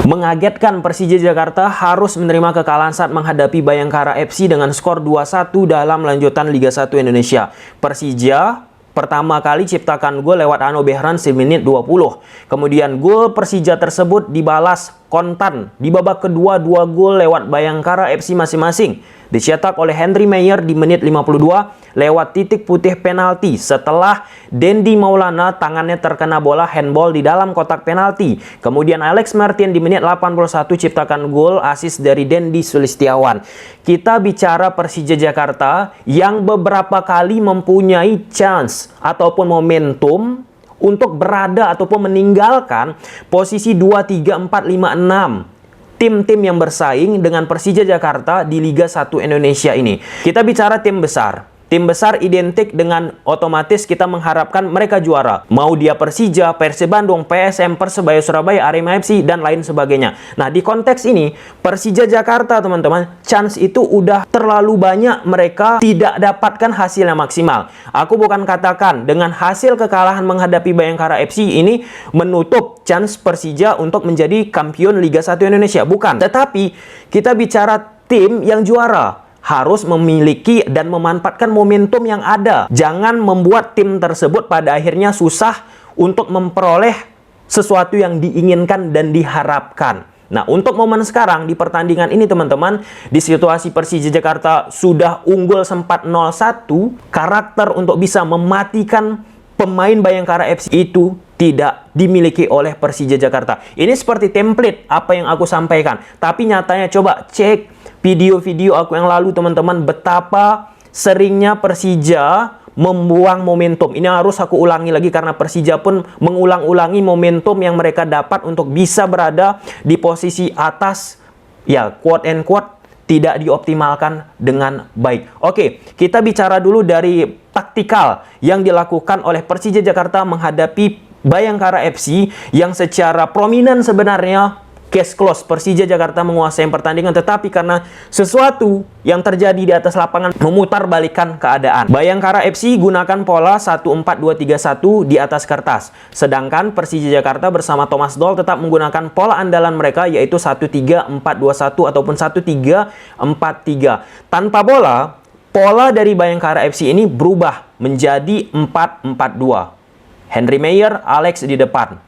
Mengagetkan, Persija Jakarta harus menerima kekalahan saat menghadapi Bayangkara FC dengan skor 2-1 dalam lanjutan Liga 1 Indonesia. Persija pertama kali ciptakan gol lewat Hanno Behrens di menit 20. Kemudian gol Persija tersebut dibalas kontan di babak kedua, 2 gol lewat Bayangkara FC masing-masing. Dicetak oleh Henry Meyer di menit 52 lewat titik putih penalti setelah Dendi Maulana tangannya terkena bola handball di dalam kotak penalti. Kemudian Alex Martin di menit 81 ciptakan gol assist dari Dendi Sulistiawan. Kita bicara Persija Jakarta yang beberapa kali mempunyai chance ataupun momentum untuk berada ataupun meninggalkan posisi 2, 3, 4, 5, 6 tim-tim yang bersaing dengan Persija Jakarta di Liga 1 Indonesia ini. Kita bicara tim besar. Tim besar identik dengan otomatis kita mengharapkan mereka juara. Mau dia Persija, Persib Bandung, PSM, Persebaya Surabaya, Arema FC, dan lain sebagainya. Nah, di konteks ini, Persija Jakarta, teman-teman, chance itu udah terlalu banyak mereka tidak dapatkan hasil yang maksimal. Aku bukan katakan dengan hasil kekalahan menghadapi Bayangkara FC ini menutup chance Persija untuk menjadi kampion Liga 1 Indonesia. Bukan. Tetapi, kita bicara tim yang juara harus memiliki dan memanfaatkan momentum yang ada. Jangan membuat tim tersebut pada akhirnya susah untuk memperoleh sesuatu yang diinginkan dan diharapkan. Nah, untuk momen sekarang di pertandingan ini, teman-teman, di situasi Persija Jakarta sudah unggul sempat 0-1, karakter untuk bisa mematikan pemain Bayangkara FC itu tidak dimiliki oleh Persija Jakarta. Ini seperti template apa yang aku sampaikan. Tapi nyatanya coba cek video-video aku yang lalu, teman-teman, betapa seringnya Persija membuang momentum. Ini harus aku ulangi lagi karena Persija pun mengulang-ulangi momentum yang mereka dapat untuk bisa berada di posisi atas, ya, quote and quote, tidak dioptimalkan dengan baik. Oke, kita bicara dulu dari taktikal yang dilakukan oleh Persija Jakarta menghadapi Bayangkara FC yang secara prominent sebenarnya case close, Persija Jakarta menguasai pertandingan, tetapi karena sesuatu yang terjadi di atas lapangan memutarbalikkan keadaan. Bayangkara FC gunakan pola 1-4-2-3-1 di atas kertas. Sedangkan Persija Jakarta bersama Thomas Doll tetap menggunakan pola andalan mereka yaitu 1-3-4-2-1 ataupun 1-3-4-3. Tanpa bola, pola dari Bayangkara FC ini berubah menjadi 4-4-2. Henry Meyer, Alex di depan.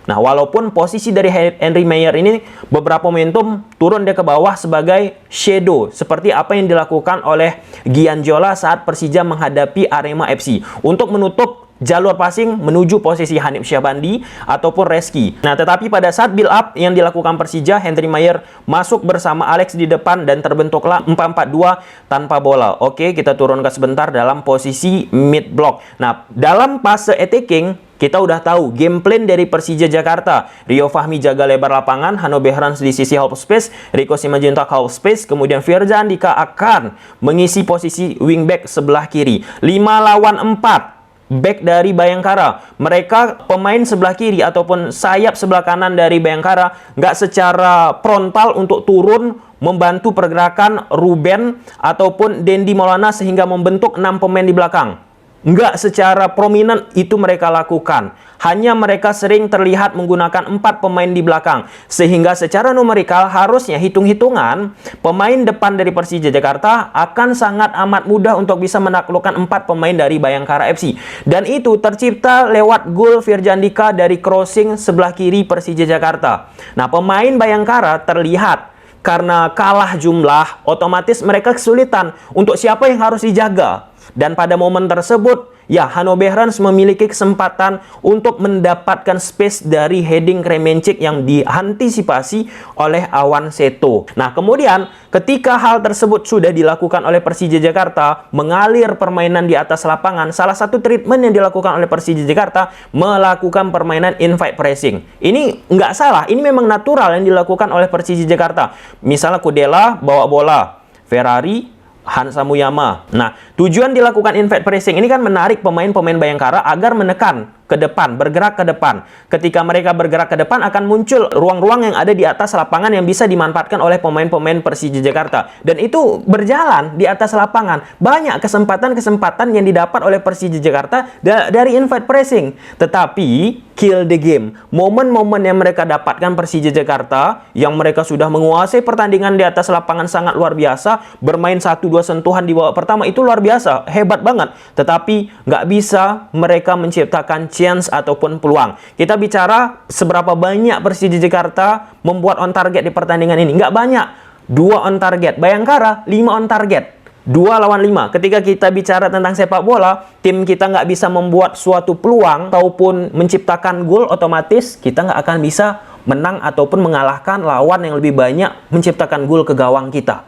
Nah, walaupun posisi dari Henry Meyer ini beberapa momentum turun dia ke bawah sebagai shadow, seperti apa yang dilakukan oleh Gianjola saat Persija menghadapi Arema FC untuk menutup jalur passing menuju posisi Hanif Syahbandi ataupun Reski. Nah, tetapi pada saat build up yang dilakukan Persija, Henry Meyer masuk bersama Alex di depan dan terbentuklah 4-4-2 tanpa bola. Oke, kita turunkan sebentar dalam posisi mid block. Nah, dalam fase attacking kita udah tahu game plan dari Persija Jakarta. Rio Fahmi jaga lebar lapangan, Hanno Behrens di sisi half space, Rico Simanjuntak half space, kemudian Firza Andika akan mengisi posisi wingback sebelah kiri. 5 lawan 4 back dari Bayangkara. Mereka pemain sebelah kiri ataupun sayap sebelah kanan dari Bayangkara nggak secara frontal untuk turun membantu pergerakan Ruben ataupun Dendi Maulana sehingga membentuk 6 pemain di belakang. Nggak secara prominent itu mereka lakukan. Hanya mereka sering terlihat menggunakan 4 pemain di belakang. Sehingga secara numerikal harusnya hitung-hitungan pemain depan dari Persija Jakarta akan sangat amat mudah untuk bisa menaklukkan 4 pemain dari Bayangkara FC. Dan itu tercipta lewat gol Firza Andika dari crossing sebelah kiri Persija Jakarta. Nah, pemain Bayangkara terlihat karena kalah jumlah, otomatis mereka kesulitan untuk siapa yang harus dijaga. Dan pada momen tersebut, ya, Hanno Behrens memiliki kesempatan untuk mendapatkan space dari heading Kremencik yang diantisipasi oleh Awan Seto. Nah, kemudian ketika hal tersebut sudah dilakukan oleh Persija Jakarta, mengalir permainan di atas lapangan, salah satu treatment yang dilakukan oleh Persija Jakarta melakukan permainan invite pressing. Ini nggak salah, ini memang natural yang dilakukan oleh Persija Jakarta. Misalnya Kudela bawa bola, Ferrari, Hansa Muyama. Nah, tujuan dilakukan invite pressing ini kan menarik pemain-pemain Bayangkara agar menekan ke depan, bergerak ke depan. Ketika mereka bergerak ke depan akan muncul ruang-ruang yang ada di atas lapangan yang bisa dimanfaatkan oleh pemain-pemain Persija Jakarta. Dan itu berjalan di atas lapangan. Banyak kesempatan-kesempatan yang didapat oleh Persija Jakarta dari invert pressing. Tetapi kill the game. Momen-momen yang mereka dapatkan Persija Jakarta yang mereka sudah menguasai pertandingan di atas lapangan sangat luar biasa, bermain 1-2 sentuhan di babak pertama itu luar biasa, hebat banget. Tetapi nggak bisa mereka menciptakan chance ataupun peluang. Kita bicara seberapa banyak Persija Jakarta membuat on target di pertandingan ini. Nggak banyak. 2 on target. Bayangkara 5 on target. 2 lawan 5. Ketika kita bicara tentang sepak bola, tim kita nggak bisa membuat suatu peluang ataupun menciptakan gol, otomatis kita nggak akan bisa menang ataupun mengalahkan lawan yang lebih banyak menciptakan gol ke gawang kita.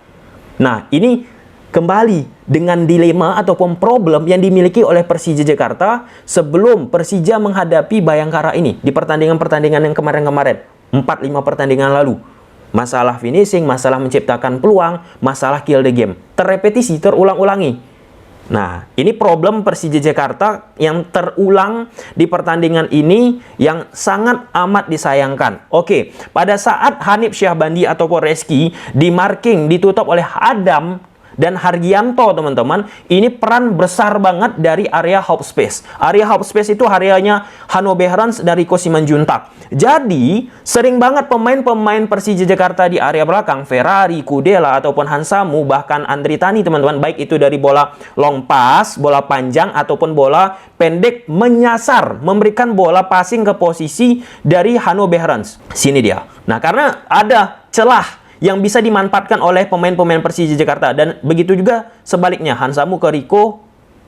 Nah, ini kembali dengan dilema ataupun problem yang dimiliki oleh Persija Jakarta sebelum Persija menghadapi Bayangkara ini di pertandingan-pertandingan yang kemarin-kemarin, 4-5 pertandingan lalu. Masalah finishing, masalah menciptakan peluang, masalah kill the game. Terrepetisi, terulang-ulangi. Nah, ini problem Persija Jakarta yang terulang di pertandingan ini yang sangat amat disayangkan. Oke, pada saat Hanif Syahbandi ataupun Reski di marking ditutup oleh Adam dan Hargianto, teman-teman, ini peran besar banget dari area half space. Area half space itu areanya Hanno Behrens dari Rico Simanjuntak. Jadi, sering banget pemain-pemain Persija Jakarta di area belakang, Ferrari, Kudela, ataupun Hansamu, bahkan Andri Tani, teman-teman, baik itu dari bola long pass, bola panjang, ataupun bola pendek, menyasar, memberikan bola passing ke posisi dari Hanno Behrens. Sini dia. Nah, karena ada celah yang bisa dimanfaatkan oleh pemain-pemain Persija Jakarta. Dan begitu juga sebaliknya, Hansamu ke Rico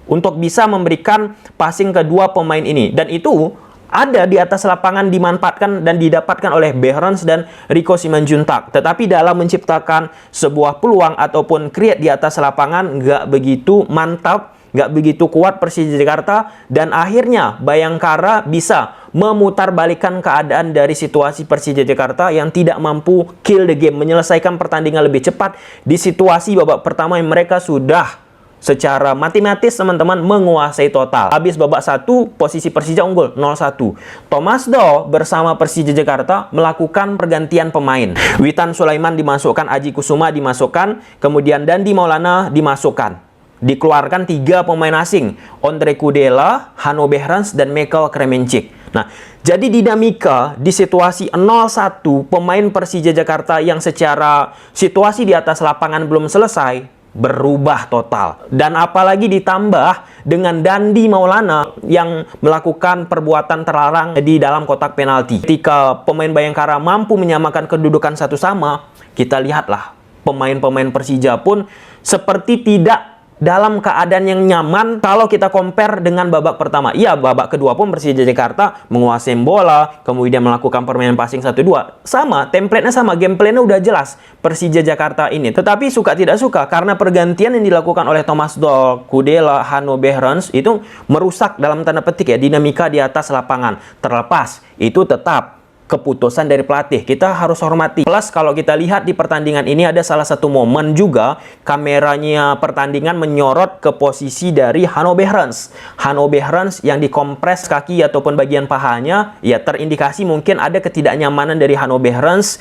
untuk bisa memberikan passing kedua pemain ini. Dan itu ada di atas lapangan dimanfaatkan dan didapatkan oleh Behrens dan Rico Simanjuntak. Tetapi dalam menciptakan sebuah peluang ataupun create di atas lapangan nggak begitu mantap, nggak begitu kuat Persija Jakarta, dan akhirnya Bayangkara bisa memutarbalikkan keadaan dari situasi Persija Jakarta yang tidak mampu kill the game, menyelesaikan pertandingan lebih cepat di situasi babak pertama yang mereka sudah secara matematis, teman-teman, menguasai total. Habis babak 1, posisi Persija unggul 0-1. Thomas Doll bersama Persija Jakarta melakukan pergantian pemain. Witan Sulaiman dimasukkan, Aji Kusuma dimasukkan, kemudian Dandi Maulana dimasukkan. Dikeluarkan 3 pemain asing, Ondrej Kudela, Hanno Behrens, dan Michael Kremenchik. Nah, jadi dinamika di situasi 0-1 pemain Persija Jakarta yang secara situasi di atas lapangan belum selesai berubah total. Dan apalagi ditambah dengan Dandi Maulana yang melakukan perbuatan terlarang di dalam kotak penalti. Ketika pemain Bayangkara mampu menyamakan kedudukan satu sama, kita lihatlah pemain-pemain Persija pun seperti tidak dalam keadaan yang nyaman kalau kita compare dengan babak pertama. Iya, babak kedua pun Persija Jakarta menguasai bola, kemudian melakukan permainan passing 1-2. Sama, template-nya sama, gameplaynya udah jelas Persija Jakarta ini. Tetapi suka tidak suka, karena pergantian yang dilakukan oleh Thomas Doll, Kudela, Hanno Behrens itu merusak dalam tanda petik ya dinamika di atas lapangan. Terlepas, itu tetap keputusan dari pelatih, kita harus hormati. Plus kalau kita lihat di pertandingan ini ada salah satu momen juga kameranya pertandingan menyorot ke posisi dari Hanno Behrens. Hanno Behrens yang dikompres kaki ataupun bagian pahanya, ya terindikasi mungkin ada ketidaknyamanan dari Hanno Behrens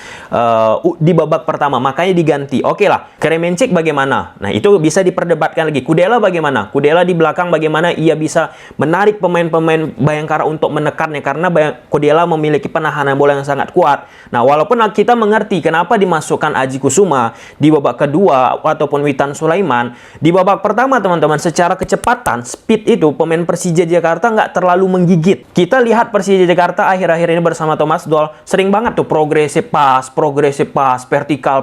di babak pertama, makanya diganti. Oke lah, Kremenchik bagaimana? Nah, itu bisa diperdebatkan lagi. Kudela bagaimana? Kudela di belakang bagaimana ia bisa menarik pemain-pemain Bayangkara untuk menekannya, karena Kudela memiliki penahanan bola yang sangat kuat. Nah, walaupun kita mengerti kenapa dimasukkan Aji Kusuma di babak kedua ataupun Witan Sulaiman di babak pertama, teman-teman, secara kecepatan, speed itu pemain Persija Jakarta nggak terlalu menggigit. Kita lihat Persija Jakarta akhir-akhir ini bersama Thomas Doll sering banget tuh progressive pass, vertical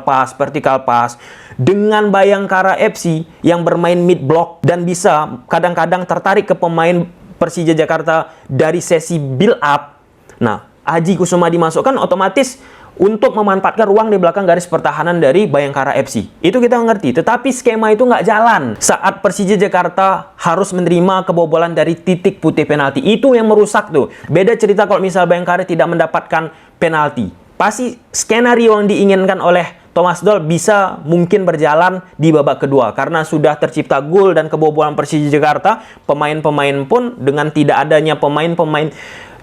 pass. Dengan Bayangkara FC yang bermain mid block dan bisa kadang-kadang tertarik ke pemain Persija Jakarta dari sesi build up. Nah, Aji Kusuma dimasukkan otomatis untuk memanfaatkan ruang di belakang garis pertahanan dari Bayangkara FC. Itu kita mengerti, tetapi skema itu nggak jalan saat Persija Jakarta harus menerima kebobolan dari titik putih penalti. Itu yang merusak tuh. Beda cerita kalau misal Bayangkara tidak mendapatkan penalti. Pasti skenario yang diinginkan oleh Thomas Doll bisa mungkin berjalan di babak kedua karena sudah tercipta gol dan kebobolan Persija Jakarta. Pemain-pemain pun dengan tidak adanya pemain-pemain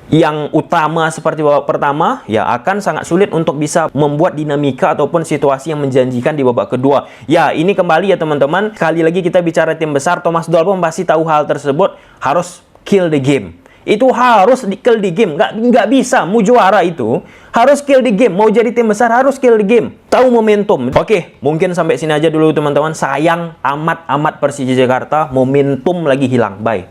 yang utama seperti babak pertama, ya akan sangat sulit untuk bisa membuat dinamika ataupun situasi yang menjanjikan di babak kedua. Ya, ini kembali ya teman-teman, sekali lagi kita bicara tim besar, Thomas Doll pun pasti tahu hal tersebut, harus kill the game. Itu harus kill the game, nggak bisa, mau juara itu harus kill the game, mau jadi tim besar harus kill the game, tahu momentum. Oke, mungkin sampai sini aja dulu teman-teman, sayang amat-amat Persija Jakarta, momentum lagi hilang, bye.